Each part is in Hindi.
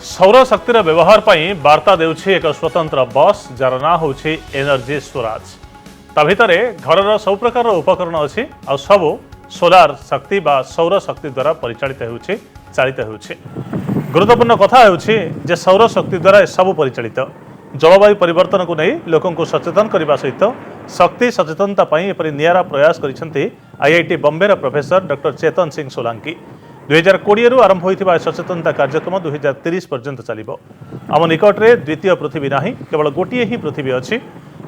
सौर शक्तिर व्यवहार पर वार्ता देउछि एक स्वतंत्र बस जार ना होछि एनर्जी स्वराज। ता भितर घर सब प्रकार उपकरण अच्छी आ सब सोलार शक्ति बा सौर शक्ति द्वारा परिचालित होउछि चालित होउछि। गुरुत्वपूर्ण कथा होउछि जे सौर शक्ति द्वारा सब परिचालित। जलवायु परिवर्तन को नहीं लोकों को सचेतन करने सहित शक्ति सचेतनता एपरी नियारा प्रयास करिसेंति IIT Bombay professor doctor Chetan Singh Solanki. 2020 रु आरंभ होइथिबा सचेतनता कार्यक्रम 2030 पर्यंत चलिबो। आम निकट में द्वितीय पृथ्वी नाही, केवल गोटे ही पृथ्वी अच्छी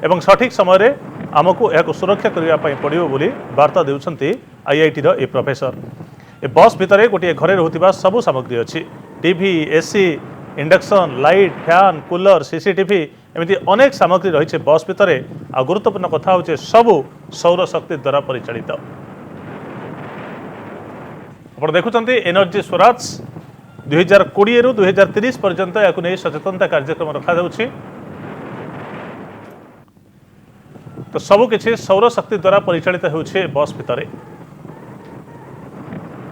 एवं सठिक समय आमको यह सुरक्षा करने पड़ो बोली वार्ता देउछंती आईआईटी ए प्रोफेसर। ए बस भितर गोटे घरे रोहुथिबा सबु सामग्री अच्छी। TV, AC, induction, light, fan, cooler, CCTV एमती अनेक सामग्री रही बस भितर। आ गुरुत्वपूर्ण कथा होचे सबु सौर शक्ति द्वारा परिचालित। आप देखुंटे एनर्जी स्वराज 2020 रु 2030 पर्यंत या सचेतनता कार्यक्रम रखा जाउछि। तो सबु किछि सौर शक्ति द्वारा परिचालित होउछि बस भितर।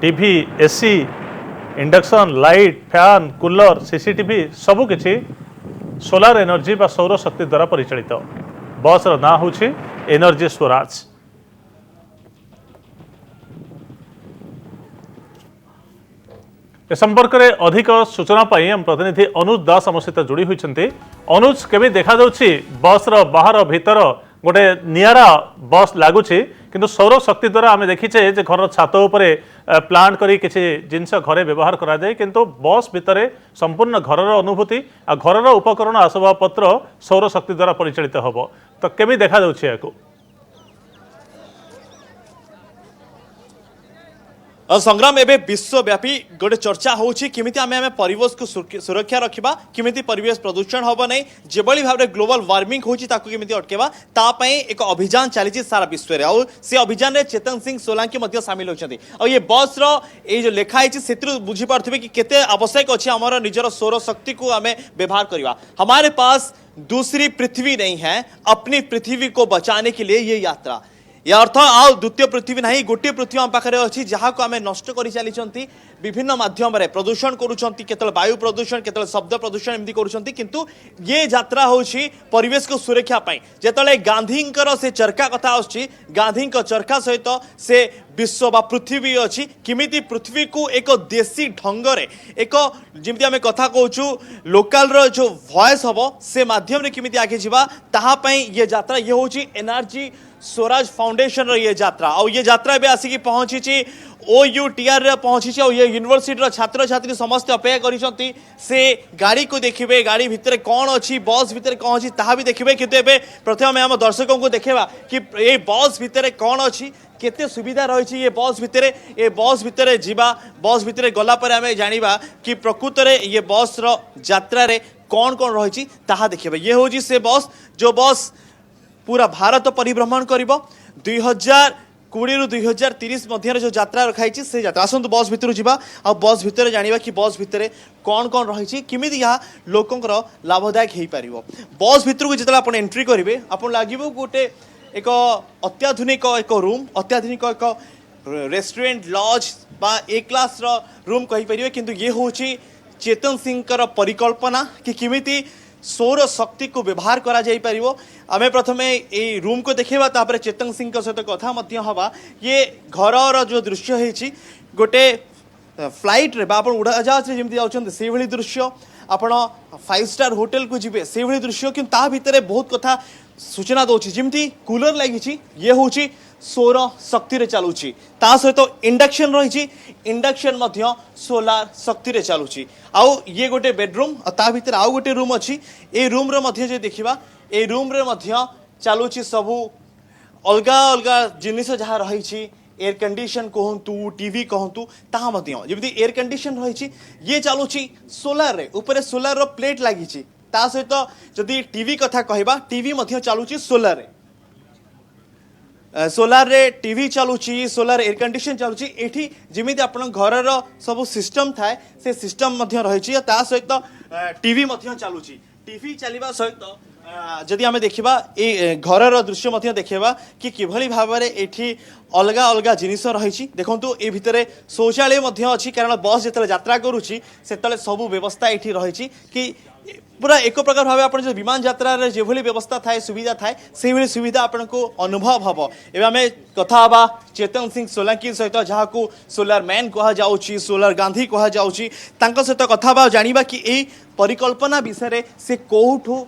TV, AC, induction, light, fan, cooler, CCTV सबु किछि सोलार एनर्जी बा सौर शक्ति द्वारा परिचालित। बस रो ना होउछि एनर्जी स्वराज। ए संपर्क में अधिक सूचना हम प्रतिनिधि अनुज दास आम सहित जोड़ी होती। अनुज, केमी देखा जाउछि बस रो बाहर भीतर गोटे नियारा बस लगुच किंतु सौर शक्ति द्वारा आम देखीचे जे घर छात उपरे प्लांट करी किछि जिनस घरे व्यवहार करा जाय, किंतु बस भितर संपूर्ण घर अनुभूति आ घर उपकरण आसबाबपत्र सौर शक्ति द्वारा परिचालित होबो। तो केमी देखा जाउछि याको? संग्राम एवं विश्वव्यापी गोटे चर्चा होउछि किमिति आमे परिवेश को सुरक्षा रखिबा, किमिति परिवेश प्रदूषण होबो नै, जेबली भाबरे ग्लोबल वार्मिंग होउछि ताको किमिति अटकेबा, ता पई एक अभियान चलीछि सारा विश्व रे। और से अभियान रे चेतन सिंह सोलांकी मध्ये शामिल होछथि। और ये बस रो ए जो लेखा आइछि सेत्रु बुझी पारथिबे कि केते आवश्यक अछि हमर निजर सौर शक्ति को आमे व्यवहार करबा। हमारे पास दूसरी पृथ्वी नहीं है, अपनी पृथ्वी को बचाने के लिए ये यात्रा। या अर्थ आउ द्वितीय पृथ्वी नहीं, गोटे पृथ्वी आम पाखे अच्छी जहाँ को आम नष्ट कर चली विभिन्न माध्यम प्रदूषण करुँच, केतल वायु प्रदूषण, केतल शब्द प्रदूषण एमती करुँच। किंतु ये यात्रा होछि परिवेश को सुरक्षा पाई। जेतले गांधींकर से चरखा कथा आछि, गांधी चरखा सहित से विश्व बा पृथ्वी अच्छी किमिति पृथ्वी को एक देशी ढंगरे एक जमी आम कथा कहूँ लोकाल रो जो वॉइस हम से माध्यम रे किमिति आगे जीवा ताहा पई ये यात्रा ये होछि एनर्जी स्वराज फाउंडेशन रो ये यात्रा। और ये यात्रा भी आसिकी पहुंची OUTR रे पहुंची और ये यूनिवर्सिटी रो छात्र छात्री समस्त अपेक्षा करिसंती से गाड़ी को देखिबे, गाड़ी भितर कौन अच्छी, बस भितर कौन अच्छी ताहा भी देखिबे। किंतु एबे प्रथम हम दर्शकों को देखेबा कि ए बस भितर कौन अच्छी, केते सुविधा रही ये बस भितर। ये बस भितर जीवा, बस भितर गला पर आमे जानिबा कि प्रकृत रे ये बस रो यात्रा रे कौन कौन रही ताहा देखिबे। ये होजी से बस जो बस पूरा भारत परिभ्रमण करिबो। 2020 रु 2030 मध्य जो यात्रा रखाई से यात्रा आसतु बस भितर जीवा आ बस भितर जानिबा कि बस भितर कौन कौन रही किमिति यह लोकंकर लाभदायक हो पार। बस भितर को जिते आप एंट्री करेंगे आप लगे गोटे एक अत्याधुनिक एक रूम, अत्याधुनिक एक रेस्टोरेंट लॉज बा ए क्लास रूम कहीपर। किंतु ये हूँ चेतन सिंह परिकल्पना कि किमिति सौर शक्ति को व्यवहार करा जाई परिवो। आमे प्रथमे ए रूम को देखिबा, तापर चेतन सिंह सहित कथा मध्य हवा। ये घर जो दृश्य है गोटे फ्लाइट रे बा उड़ाजाहाज जमी जाउछन से भली दृश्य, आपण 5 स्टार होटल को जीवे से भली दृश्य। कि ता भितर बहुत कथा सूचना दौची, जमी कूलर लगी ये हूँ सौर शक्ति रे चलुची, ता सहित इंडक्शन रही, इंडक्शन मध्य सोलार शक्ति रे चलुची। आउ ये गोटे बेडरूम ता भितर आउ गोटे रूम अच्छी। ए रूम रे मध्य जे देखिबा ए रूम रे मध्य चलुची सबु अलगा अलगा जिनिस जहाँ रही, एयर कंडीशन कहतु, टीवी कहतु, ताहा मध्य जमी एयर कंडीशन रही ये चलुची सोलार रे, ऊपर सोलार रो प्लेट लगी। ता सहित जदि टीवी कथा कहबा टीवी मध्य चलुची सोलार रे, सोलार रे टीवी चलुची, सोलार एयर कंडीशन चलुची। एठी जिमिति आपण घर सब सिस्टम थाए से सिस्टम मध्य रही, ता सहित टीवी मध्य चलुची। टीवी चलवा सहित जदि आम देखा ये घर दृश्य मध्य देखा कि किभली भाव में ये अलग अलग जिनिस रही देखो ये भितर शौचालय मध्य अच्छी कारण बस जो यात्रा करुच्ची से सब व्यवस्था ये रही कि पूरा एक प्रकार भाव आप जो विमान यात्रा जो व्यवस्था थाए सुविधा थाए से भाई सुविधा आपको अनुभव हम एवं आम कथा हाँ चेतन सिंह सोलंकी सहित जहाँ को सोलार मैन कहुच्छी सोलार गांधी कहुच्छी सहित कथा हाँ जाना कि यही परिकल्पना विषय से कौठू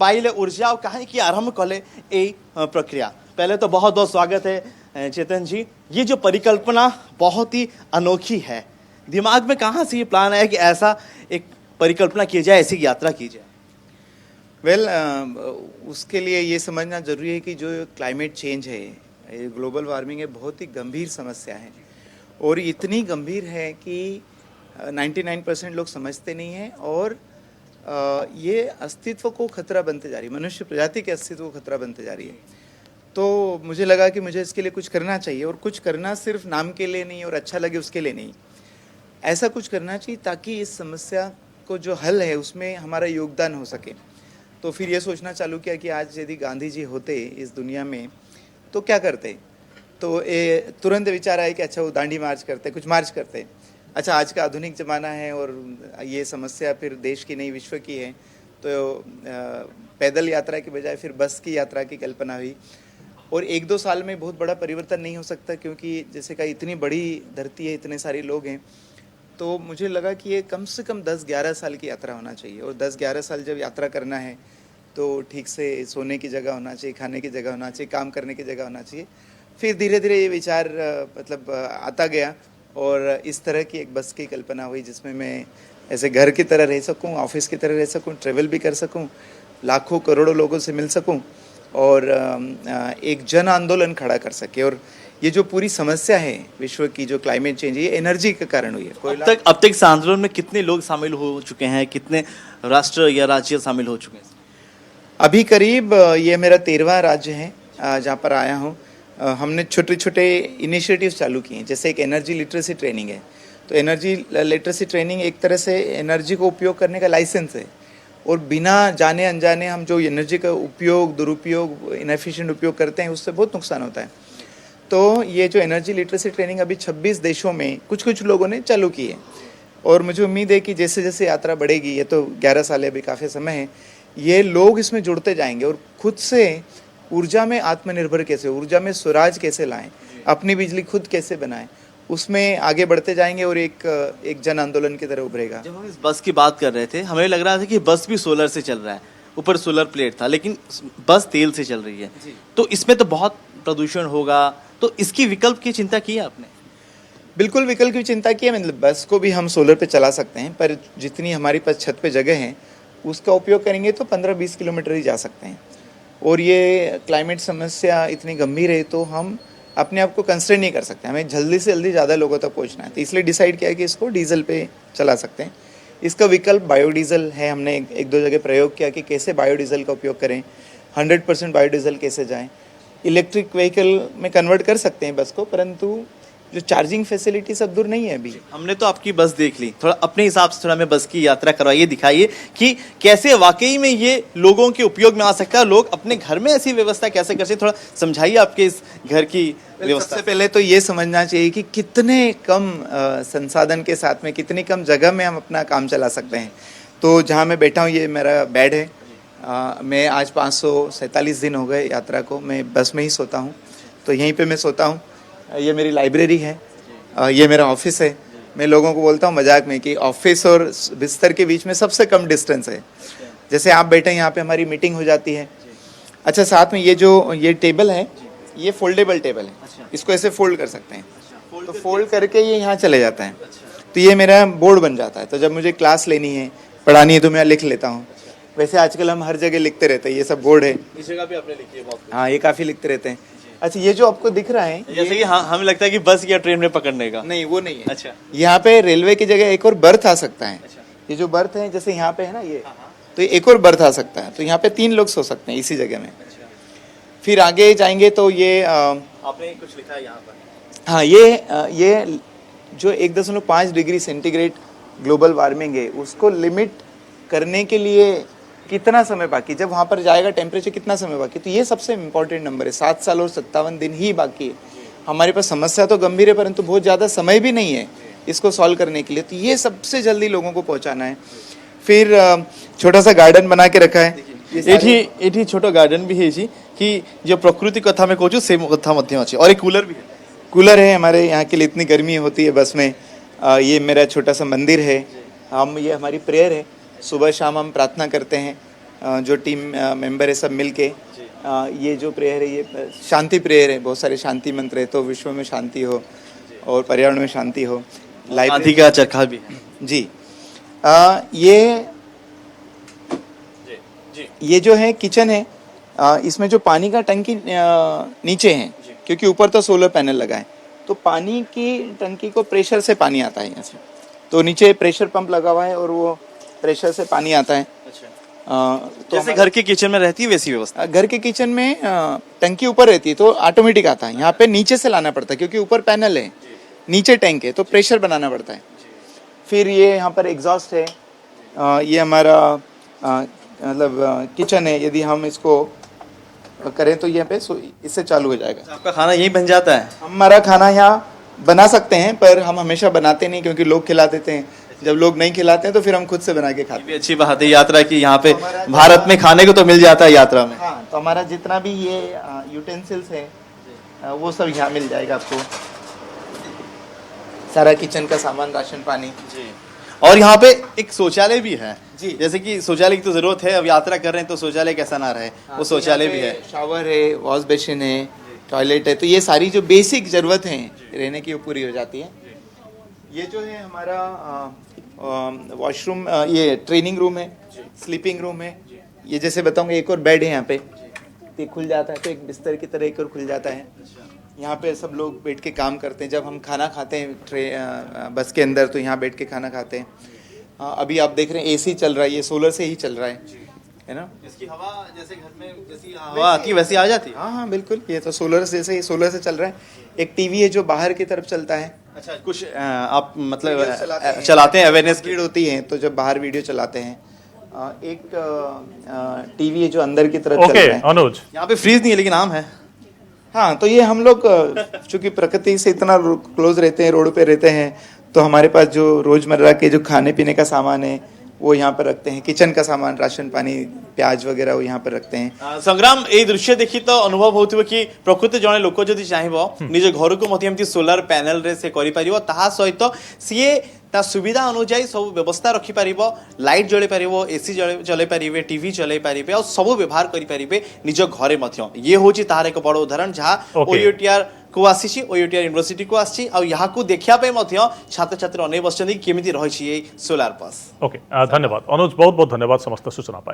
पाइले ऊर्जा और कहीं आरंभ कले ये प्रक्रिया। पहले तो बहुत बहुत स्वागत है चेतन जी। ये जो परिकल्पना बहुत ही अनोखी है, दिमाग में कहाँ से ये प्लान आया कि ऐसा एक परिकल्पना की जाए, ऐसी यात्रा की जाए? वेल उसके लिए ये समझना जरूरी है कि जो क्लाइमेट चेंज है, ये ग्लोबल वार्मिंग है, बहुत ही गंभीर समस्या है और इतनी गंभीर है कि 99% लोग समझते नहीं हैं और ये अस्तित्व को खतरा बनते जा रही है, मनुष्य प्रजाति के अस्तित्व को खतरा बनते जा रही है। तो मुझे लगा कि मुझे इसके लिए कुछ करना चाहिए और कुछ करना सिर्फ नाम के लिए नहीं और अच्छा लगे उसके लिए नहीं, ऐसा कुछ करना चाहिए ताकि इस समस्या को जो हल है उसमें हमारा योगदान हो सके। तो फिर ये सोचना चालू किया कि आज यदि गांधी जी होते इस दुनिया में तो क्या करते। तो ये तुरंत विचार आया कि अच्छा वो दांडी मार्च करते, कुछ मार्च करते। अच्छा आज का आधुनिक ज़माना है और ये समस्या फिर देश की नहीं विश्व की है, तो पैदल यात्रा के बजाय फिर बस की यात्रा की कल्पना हुई। और 1-2 साल में बहुत बड़ा परिवर्तन नहीं हो सकता क्योंकि जैसे कहा इतनी बड़ी धरती है, इतने सारे लोग हैं। तो मुझे लगा कि ये कम से कम 10-11 साल की यात्रा होना चाहिए और 10-11 साल जब यात्रा करना है तो ठीक से सोने की जगह होना चाहिए, खाने की जगह होना चाहिए, काम करने की जगह होना चाहिए। फिर धीरे धीरे ये विचार मतलब आता गया और इस तरह की एक बस की कल्पना हुई जिसमें मैं ऐसे घर की तरह रह सकूं, ऑफिस की तरह रह सकूं, ट्रेवल भी कर सकूं, लाखों करोड़ों लोगों से मिल सकूं और एक जन आंदोलन खड़ा कर सके। और ये जो पूरी समस्या है विश्व की, जो क्लाइमेट चेंज है, ये एनर्जी के कारण हुई है। अब तक इस आंदोलन में कितने लोग शामिल हो चुके हैं, कितने राष्ट्र या राज्य शामिल हो चुके हैं? अभी करीब ये मेरा 13वां राज्य है जहाँ पर आया हूँ। हमने छोटे छोटे इनिशिएटिव्स चालू किए हैं, जैसे एक एनर्जी लिटरेसी ट्रेनिंग है। तो एनर्जी लिटरेसी ट्रेनिंग एक तरह से एनर्जी को उपयोग करने का लाइसेंस है और बिना जाने अनजाने हम जो एनर्जी का उपयोग, दुरुपयोग, इनएफिशिएंट उपयोग करते हैं उससे बहुत नुकसान होता है। तो ये जो एनर्जी लिटरेसी ट्रेनिंग अभी 26 देशों में कुछ कुछ लोगों ने चालू की है और मुझे उम्मीद है कि जैसे जैसे यात्रा बढ़ेगी, ये तो 11 साल है, अभी काफ़ी समय है, ये लोग इसमें जुड़ते जाएंगे और खुद से ऊर्जा में आत्मनिर्भर कैसे, ऊर्जा में स्वराज कैसे लाएं, अपनी बिजली खुद कैसे बनाएं, उसमें आगे बढ़ते जाएंगे और एक जन आंदोलन की तरह उभरेगा। जब हम इस बस की बात कर रहे थे, हमें लग रहा था कि बस भी सोलर से चल रहा है, ऊपर सोलर प्लेट था, लेकिन बस तेल से चल रही है। तो इसमें तो बहुत प्रदूषण होगा, तो इसकी विकल्प की चिंता की है आपने? बिल्कुल विकल्प की चिंता की है। मतलब बस को भी हम सोलर पे चला सकते हैं, पर जितनी हमारे पास छत पे जगह है उसका उपयोग करेंगे तो 15-20 किलोमीटर ही जा सकते हैं। और ये क्लाइमेट समस्या इतनी गंभीर है तो हम अपने आप को कंस्ट्रेन नहीं कर सकते, हमें जल्दी से जल्दी ज़्यादा लोगों तक पहुंचना है। तो इसलिए डिसाइड किया कि इसको डीजल पे चला सकते हैं। इसका विकल्प बायोडीजल है। हमने एक दो जगह प्रयोग किया कि कैसे बायोडीजल का उपयोग करें, 100% बायोडीजल कैसे जाएं। इलेक्ट्रिक व्हीकल में कन्वर्ट कर सकते हैं बस को, परंतु जो चार्जिंग फैसिलिटी सब दूर नहीं है अभी। हमने तो आपकी बस देख ली, थोड़ा अपने हिसाब से थोड़ा हमें बस की यात्रा करवाइए, दिखाइए कि कैसे वाकई में ये लोगों के उपयोग में आ सकता है, लोग अपने घर में ऐसी व्यवस्था कैसे कर सकते, थोड़ा समझाइए आपके इस घर की व्यवस्था। सबसे पहले तो ये समझना चाहिए कि कितने कम संसाधन के साथ में, कितनी कम जगह में हम अपना काम चला सकते हैं। तो जहाँ मैं बैठा हूँ ये मेरा बेड है। मैं आज 547 दिन हो गए यात्रा को, मैं बस में ही सोता हूँ, तो यहीं पे मैं सोता हूँ। ये मेरी लाइब्रेरी है, ये मेरा ऑफिस है। मैं लोगों को बोलता हूँ मजाक में कि ऑफिस और बिस्तर के बीच में सबसे कम डिस्टेंस है। जैसे आप बैठे यहाँ पे हमारी मीटिंग हो जाती है। अच्छा, साथ में ये टेबल है, ये फोल्डेबल टेबल है, इसको ऐसे फोल्ड कर सकते हैं। तो फोल्ड करके ये यहाँ चले जाता है, तो ये मेरा बोर्ड बन जाता है। तो जब मुझे क्लास लेनी है, पढ़ानी है, तो मैं लिख लेता हूँ। वैसे आजकल हम हर जगह लिखते रहते हैं, ये सब बोर्ड है। इस जगह भी आपने लिखी है बहुत? हाँ, ये काफ़ी लिखते रहते हैं। अच्छा, ये जो आपको दिख रहा है, जैसे कि हमें लगता है कि बस या ट्रेन में पकड़ने का। नहीं, वो नहीं है। अच्छा, यहाँ पे रेलवे की जगह एक और बर्थ आ सकता है। ये जो बर्थ है, जैसे यहाँ पे है ना ये, तो एक और बर्थ आ सकता है। तो यहाँ पे 3 लोग सो सकते हैं इसी जगह में। फिर आगे जाएंगे तो ये आपने कुछ लिखा है यहाँ पर? हाँ, ये जो 1.5 डिग्री सेंटीग्रेड ग्लोबल वार्मिंग है उसको लिमिट करने के लिए कितना समय बाकी, जब वहाँ पर जाएगा टेम्परेचर कितना समय बाकी, तो ये सबसे इम्पोर्टेंट नंबर है। 7 साल और 57 दिन ही बाकी है। हमारे पास समस्या तो गंभीर है, परंतु बहुत ज़्यादा समय भी नहीं है इसको सॉल्व करने के लिए, तो ये सबसे जल्दी लोगों को पहुँचाना है। फिर छोटा सा गार्डन बना के रखा है। एठी छोटो गार्डन भी है जी कि जो प्रकृति कथा में कहूँ से कथा मध्य अच्छी, और एक कूलर भी है। कूलर है हमारे यहाँ के लिए, इतनी गर्मी होती है बस में। ये मेरा छोटा सा मंदिर है। ये हमारी प्रेयर है, सुबह शाम हम प्रार्थना करते हैं, जो टीम मेंबर है सब मिल के। ये जो प्रेयर है ये शांति प्रेयर है, बहुत सारे शांति मंत्र है, तो विश्व में शांति हो और पर्यावरण में शांति हो। गांधी का चरखा भी है जी। ये जो है किचन है, इसमें जो पानी का टंकी नीचे है, क्योंकि ऊपर तो सोलर पैनल लगा है, तो पानी की टंकी को प्रेशर से पानी आता है यहाँ से, तो नीचे प्रेशर पंप लगा हुआ है और वो प्रेशर से पानी आता है। तो जैसे घर के किचन में रहती है वैसी व्यवस्था। घर के किचन में टंकी ऊपर रहती है तो ऑटोमेटिक आता है, यहाँ पे नीचे से लाना पड़ता है क्योंकि ऊपर पैनल है, नीचे टैंक है, तो प्रेशर बनाना पड़ता है। फिर ये यहाँ पर एग्जॉस्ट है। ये हमारा मतलब किचन है, यदि हम इसको करें तो यहाँ पे इससे चालू हो जाएगा। आपका खाना यही बन जाता है? हमारा खाना यहाँ बना सकते हैं, पर हम हमेशा बनाते नहीं क्योंकि लोग खिला देते हैं। जब लोग नहीं खिलाते हैं तो फिर हम खुद से बना के खाते हैं। ये भी अच्छी बात है यात्रा की, यहाँ पे भारत में खाने को तो मिल जाता है यात्रा में। हाँ, तो हमारा जितना भी ये यूटेंसिल्स है वो सब यहाँ मिल जाएगा आपको, सारा किचन का सामान, राशन पानी जी। और यहाँ पे एक शौचालय भी है जी, जैसे कि शौचालय की तो जरूरत है, अब यात्रा कर रहे हैं तो शौचालय कैसा ना रहे। वो शौचालय भी है, शावर है, वॉश बेसिन है, टॉयलेट है, तो ये सारी जो बेसिक जरूरत है रहने की वो पूरी हो जाती है। ये जो है हमारा वॉशरूम, ये ट्रेनिंग रूम है, स्लीपिंग रूम है। ये जैसे बताऊंगा, एक और बेड है यहाँ पे, ये खुल जाता है, तो एक बिस्तर की तरह एक और खुल जाता है। यहाँ पे सब लोग बैठ के काम करते हैं। जब हम खाना खाते हैं बस के अंदर, तो यहाँ बैठ के खाना खाते हैं। अभी आप देख रहे हैं एसी चल रहा है, ये सोलर से ही चल रहा है ना। इसकी हवा जैसे घर में जैसी हवा आती है वैसी आ जाती है। हाँ बिल्कुल, ये तो सोलर से, जैसे ही सोलर से चल रहा है। एक टीवी है जो बाहर की तरफ चलता है। अच्छा, कुछ आप मतलब चलाते हैं, अवेयरनेस भीड़ होती है तो जब बाहर वीडियो चलाते हैं। एक टीवी है जो अंदर की तरफ चल रहा है। अनुज, यहाँ पे फ्रीज नहीं है लेकिन आम है। हाँ, तो ये हम लोग चूंकि प्रकृति से इतना क्लोज रहते हैं, रोड पे रहते हैं, तो हमारे पास जो रोजमर्रा के जो खाने पीने का सामान है वो यहाँ पर रखते हैं। किचन का सामान, राशन पानी, प्याज वगैरह वो यहाँ पर रखते हैं। संग्राम, ए दृश्य देखी तो अनुभव होथिबो कि प्रकृति जने लोक जदि चाहिबो निज घर को मते एमती सोलर पैनल रे से करि परिबो, ताहा सहित सीए ता सुविधा अनुसार सब व्यवस्था रखि परिबो, लाइट जळे परिबो, एसी चले परिबे, टीवी चले परिबे और सब व्यवहार करि परिबे निज घरे मध्य। ये होची तार एक बड़ उदाहरण जहाँ ओयूटीआर को आसी, ओयूटीआर यूनिवर्सिटी को आसी, और यहाँ को देखिया पे मध्य छात्र छात्री अनेक बसचंदी केमिति रहिछि ए सोलार बस। ओके, धन्यवाद अनुज, बहुत बहुत धन्यवाद समस्त सूचना पाई।